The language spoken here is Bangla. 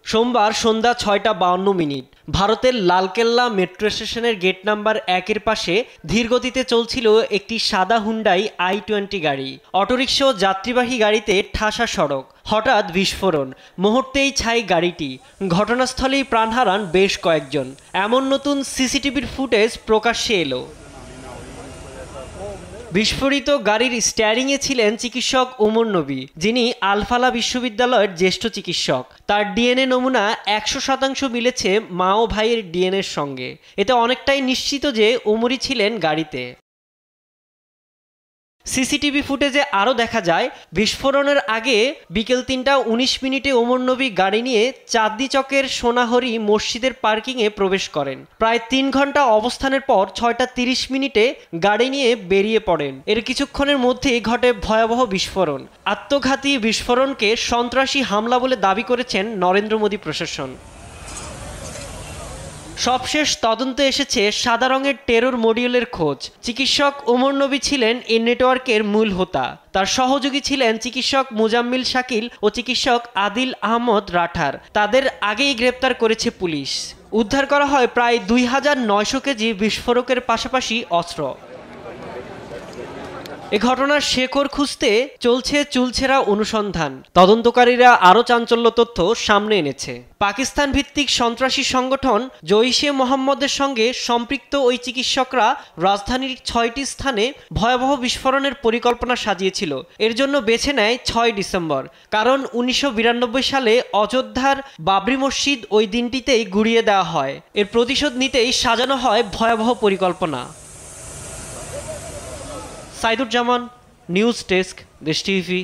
সোমবার সন্ধ্যা ৬টা ৫২ মিনিট ভারতের লালকেল্লা মেট্রো স্টেশনের গেট নাম্বার ১-এর পাশে ধীরগতিতে চলছিল একটি সাদা হুন্ডাই i20 গাড়ি। অটোরিকশা ও যাত্রীবাহী গাড়িতে ঠাসা সড়ক, হঠাৎ বিস্ফোরণ, মুহূর্তেই ছাই গাড়িটি। ঘটনাস্থলেই প্রাণ হারান বেশ কয়েকজন। এমন নতুন সিসিটিভির ফুটেজ প্রকাশ্যে এলো। বিস্ফোরিত গাড়ির স্টিয়ারিংয়ে ছিলেন চিকিৎসক ওমর নবী, যিনি আল-ফালাহ বিশ্ববিদ্যালয়ের জ্যেষ্ঠ চিকিৎসক। তার ডিএনএ নমুনা ১০০% মিলেছে মা ও ভাইয়ের ডিএনএর সঙ্গে। এতে অনেকটাই নিশ্চিত যে ওমরই ছিলেন গাড়িতে। সিসিটিভি ফুটেজে আরও দেখা যায়, বিস্ফোরণের আগে বিকেল ৩টা ১৯ মিনিটে ওমর নবী গাড়ি নিয়ে চাঁদনী চকের সোনাহরি মসজিদের পার্কিংয়ে প্রবেশ করেন। প্রায় ৩ ঘন্টা অবস্থানের পর ৬টা ৩০ মিনিটে গাড়ি নিয়ে বেরিয়ে পড়েন। এর কিছুক্ষণের মধ্যেই ঘটে ভয়াবহ বিস্ফোরণ। আত্মঘাতী বিস্ফোরণকে সন্ত্রাসী হামলা বলে দাবি করেছেন নরেন্দ্র মোদী প্রশাসন। সবশেষ তদন্তে এসেছে সাদা রঙের টেরর মডিউলের খোঁজ। চিকিৎসক ওমর নবী ছিলেন এই নেটওয়ার্কের মূল হোতা। তার সহযোগী ছিলেন চিকিৎসক মুজাম্মিল শাকিল ও চিকিৎসক আদিল আহমদ রাঠার। তাদের আগেই গ্রেপ্তার করেছে পুলিশ। উদ্ধার করা হয় প্রায় ২৯০০ কেজি বিস্ফোরকের পাশাপাশি অস্ত্র। এ ঘটনার শেকড় খুঁজতে চলছে চুলছেরা অনুসন্ধান। তদন্তকারীরা আরও চাঞ্চল্য তথ্য সামনে এনেছে। পাকিস্তান ভিত্তিক সন্ত্রাসী সংগঠন জইশে মোহাম্মদের সঙ্গে সম্পৃক্ত ওই চিকিৎসকরা রাজধানীর ৬টি স্থানে ভয়াবহ বিস্ফোরণের পরিকল্পনা সাজিয়েছিল। এর জন্য বেছে নেয় ৬ ডিসেম্বর, কারণ ১৯৯২ সালে অযোধ্যার বাবরি মসজিদ ওই দিনটিতেই গুড়িয়ে দেওয়া হয়। এর প্রতিশোধ নিতেই সাজানো হয় ভয়াবহ পরিকল্পনা। সাইদুজ্জামান, নিউজ ডেস্ক, দেশ টিভি।